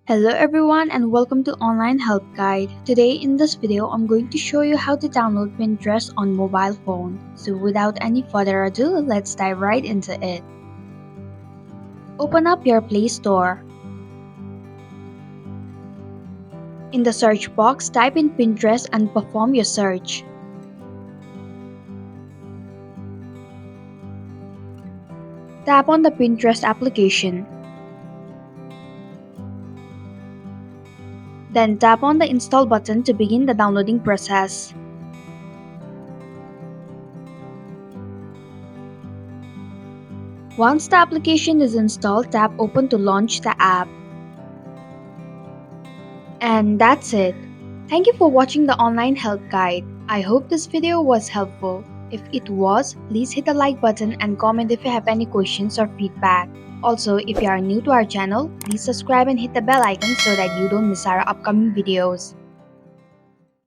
Hello everyone and welcome to Online Help Guide. Today in this video, I'm going to show you how to download Pinterest on mobile phone. So without any further ado, let's dive right into it. Open up your Play Store. In the search box, type in Pinterest and perform your search. Tap on the Pinterest application. Then tap on the install button to begin the downloading process. Once the application is installed, tap open to launch the app. And that's it. Thank you for watching the online help guide. I hope this video was helpful. If it was, please hit the like button and comment if you have any questions or feedback. Also, if you are new to our channel, please subscribe and hit the bell icon so that you don't miss our upcoming videos.